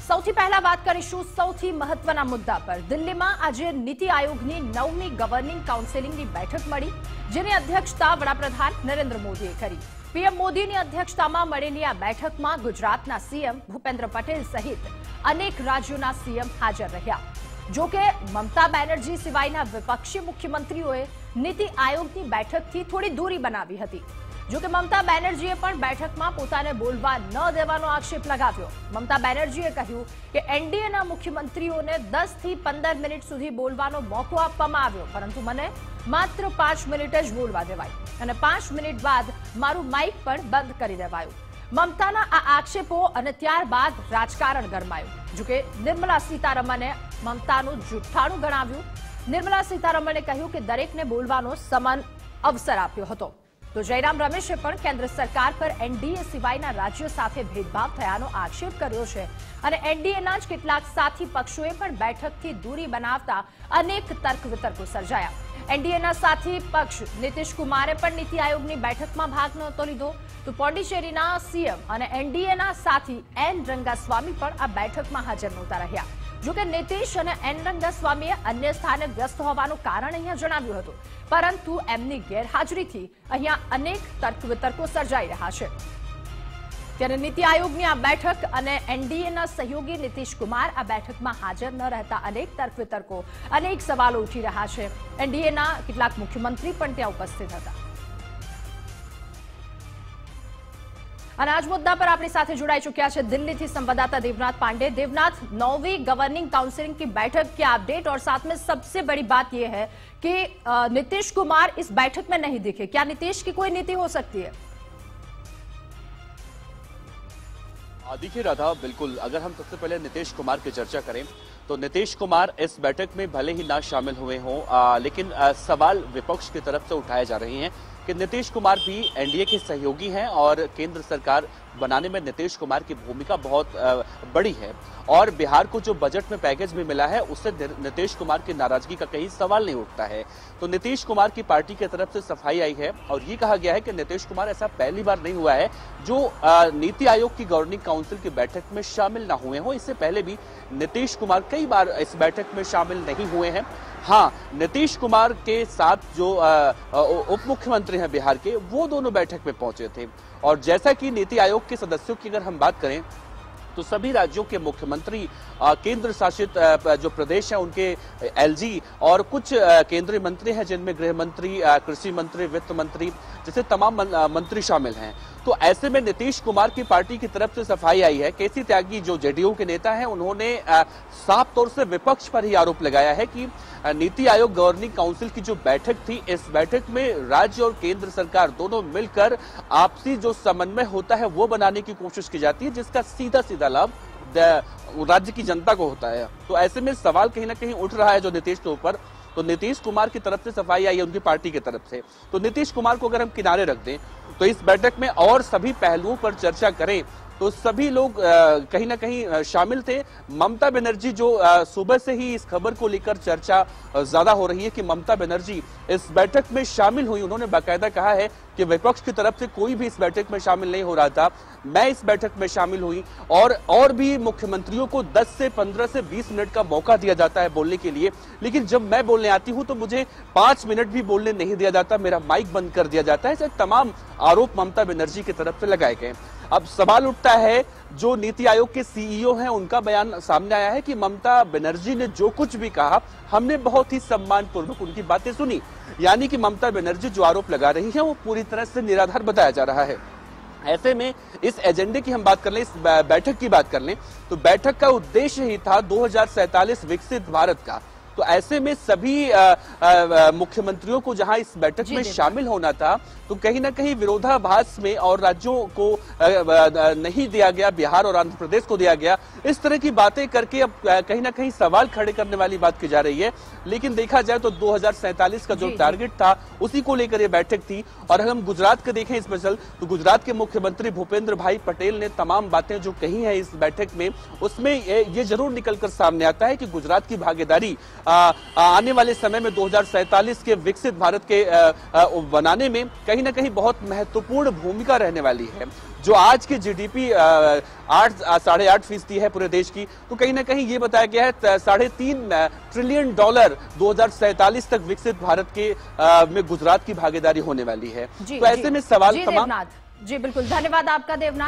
સૌથી પહેલા વાત કરીશું સૌથી મહત્વના મુદ્દા પર। દિલ્હીમાં આજે નીતિ આયોગની 9મી ગવર્નિંગ કાઉન્સિલની બેઠક મળી, જેની અધ્યક્ષતા વડાપ્રધાન નરેન્દ્ર મોદીએ કરી। પીએમ મોદીની અધ્યક્ષતામાં મળેલી આ બેઠકમાં ગુજરાતના સીએમ ભૂપેન્દ્ર પટેલ સહિત અનેક રાજ્યોના સીએમ હાજર રહ્યા। જો કે મમતા બેનર્જી સિવાયના વિપક્ષી મુખ્યમંત્રીઓએ નીતિ આયોગની બેઠકથી થોડી દૂરી બનાવી હતી। જો કે મમતા બેનર્જીએ પણ બેઠકમાં પોતાને બોલવા ન દેવાનો આક્ષેપ લગાવ્યો। મમતા બેનર્જીએ કહ્યું કે એનડીએના મુખ્યમંત્રીઓને 10 થી 15 મિનિટ સુધી બોલવાનો મોકો આપવામાં આવ્યો, પરંતુ મને માત્ર 5 મિનિટ જ બોલવા દેવાય અને 5 મિનિટ બાદ મારું માઇક પણ બંધ કરી દેવાયું। મમતાના આ આક્ષેપો અને ત્યારબાદ રાજકારણ ગરમાયું। જો કે નિર્મલા સીતારમણે મમતાનું જુઠ્ઠાણું ગણાવ્યું। નિર્મલા સીતારમણે કહ્યું કે દરેકને બોલવાનો સમાન અવસર આપ્યો હતો। તો જયરામ રમેશે પણ કેન્દ્ર સરકાર પર એનડીએ સિવાયના રાજ્યો સાથે ભેદભાવ થયાનો આક્ષેપ કર્યો છે અને એનડીએના જ કેટલાક સાથી પક્ષોએ પણ બેઠકથી દૂરી બનાવતા અનેક તર્ક વિતર્કો સર્જાયા। એનડીએના સાથી પક્ષ નીતિશ કુમારે પણ નીતિ આયોગની બેઠકમાં ભાગ નહોતો લીધો, તો પોંડિચેરીના સીએમ અને એનડીએના સાથી એન રંગાસ્વામી પણ આ બેઠકમાં હાજર નહોતા રહ્યા। જો કે નીતિશ અને એન રંગાસ્વામીએ અન્ય સ્થાને વ્યસ્ત હોવાનું કારણ અહીંયા જણાવ્યું હતું, પરંતુ એમની ગેરહાજરીથી અહીંયા અનેક તર્ક વિતર્કો સર્જાઈ રહ્યા છે। ત્યારે નીતિ આયોગની આ બેઠક અને એનડીએના સહયોગી નીતિશ કુમાર આ બેઠકમાં હાજર ન રહેતા અનેક તર્ક વિતર્કો, અનેક સવાલો ઉઠી રહ્યા છે। એનડીએના કેટલાક મુખ્યમંત્રી પણ ત્યાં ઉપસ્થિત હતા। અને આજ મુદ્દા પર આપણી સાથે જોડાઈ चुक्या है दिल्ली થી संवाददाता देवनाथ पांडे। देवनाथ, 9वीं गवर्निंग काउंसिल की बैठक के अपडेट और साथ में सबसे बड़ी बात यह है कि नीतीश कुमार इस बैठक में नहीं दिखे। क्या नीतीश की कोई नीति हो सकती है? देखिए राधा, बिल्कुल। अगर हम सबसे पहले नीतीश कुमार की चर्चा करें तो नीतीश कुमार इस बैठक में भले ही ना शामिल हुए हों, लेकिन सवाल विपक्ष की तरफ से उठाए जा रहे हैं कि नीतीश कुमार भी एनडीए के सहयोगी हैं और केंद्र सरकार बनाने में नीतीश कुमार की भूमिका बहुत बड़ी है। और बिहार को जो बजट में पैकेज भी मिला है उससे नीतीश कुमार की नाराजगी का कहीं सवाल नहीं उठता है। तो नीतीश कुमार की पार्टी की तरफ से सफाई आई है और ये कहा गया है कि नीतीश कुमार ऐसा पहली बार नहीं हुआ है जो नीति आयोग की गवर्निंग काउंसिल की बैठक में शामिल न हुए हों। इससे पहले भी नीतीश कुमार कई बार इस बैठक में शामिल नहीं हुए हैं। हाँ, नीतीश कुमार के साथ जो उप मुख्यमंत्री हैं बिहार के, वो दोनों बैठक में पहुंचे थे। और जैसा कि नीति आयोग के सदस्यों की अगर हम बात करें तो सभी राज्यों के मुख्यमंत्री, केंद्र शासित जो प्रदेश हैं उनके एलजी और कुछ केंद्रीय मंत्री हैं जिनमें गृह मंत्री, कृषि मंत्री, वित्त मंत्री जैसे तमाम मंत्री शामिल हैं। तो ऐसे में नीतीश कुमार की पार्टी की तरफ से सफाई आई है। केसी त्यागी जो जेडीयू के नेता हैं, उन्होंने साफ तौर से विपक्ष पर ही आरोप लगाया है कि नीति आयोग गवर्निंग काउंसिल की जो बैठक थी, इस बैठक में राज्य और केंद्र सरकार दोनों मिलकर आपसी जो समन्वय होता है वो बनाने की कोशिश की जाती है, जिसका सीधा सीधा लाभ राज्य की जनता को होता है। तो ऐसे में सवाल कहीं ना कहीं उठ रहा है जो नीतीश के ऊपर। तो नीतीश कुमार की तरफ से सफाई आई है उनकी पार्टी की तरफ से। तो नीतीश कुमार को अगर हम किनारे रख दें तो इस बैठक में और सभी पहलुओं पर चर्चा करें तो सभी लोग कहीं ना कहीं शामिल थे। ममता बनर्जी जो सुबह से ही इस खबर को लेकर चर्चा ज्यादा हो रही है कि ममता बनर्जी इस बैठक में शामिल हुई। उन्होंने बाकायदा कहा है कि विपक्ष की तरफ से कोई भी इस बैठक में शामिल नहीं हो रहा था, मैं इस बैठक में शामिल हुई। और भी मुख्यमंत्रियों को 10 से 15 से 20 मिनट का मौका दिया जाता है बोलने के लिए, लेकिन जब मैं बोलने आती हूं तो मुझे 5 मिनट भी बोलने नहीं दिया जाता, मेरा माइक बंद कर दिया जाता है। ऐसे तमाम आरोप ममता बनर्जी की तरफ से लगाए गए। अब सवाल उठता है, जो नीति आयोग के सीईओ हैं उनका बयान सामने आया है कि ममता बनर्जी ने जो कुछ भी कहा हमने बहुत ही सम्मानपूर्वक उनकी बातें सुनी। यानी कि ममता बनर्जी जो आरोप लगा रही है वो पूरी तरह से निराधार बताया जा रहा है। ऐसे में इस एजेंडे की हम बात कर लें, इस बैठक की बात कर लें तो बैठक का उद्देश्य ही था 2047 विकसित भारत का। तो ऐसे में सभी मुख्यमंत्रियों को जहां इस बैठक में शामिल होना था तो कहीं ना कहीं विरोधाभास में और राज्यों को नहीं दिया गया, बिहार और आंध्र प्रदेश को दिया गया। इस तरह की बातें करके अब कहीं ना कहीं सवाल खड़े करने वाली बात की जा रही है। लेकिन देखा जाए तो 2047 का जो टारगेट था उसी को लेकर ये बैठक थी। और अगर हम गुजरात का देखें स्पेशल तो गुजरात के मुख्यमंत्री भूपेंद्र भाई पटेल ने तमाम बातें जो कही है इस बैठक में, उसमें ये जरूर निकलकर सामने आता है कि गुजरात की भागीदारी आने वाले समय में 2047 के विकसित भारत के बनाने में कहीं ना कहीं बहुत महत्वपूर्ण भूमिका रहने वाली है। जो आज की जीडीपी 8.5% है पूरे देश की, तो कहीं ना कहीं ये बताया गया है 3.5 ट्रिलियन डॉलर 2047 तक विकसित भारत के में गुजरात की भागीदारी होने वाली है। तो ऐसे में सवाल जी बिल्कुल, धन्यवाद आपका देवनाथ।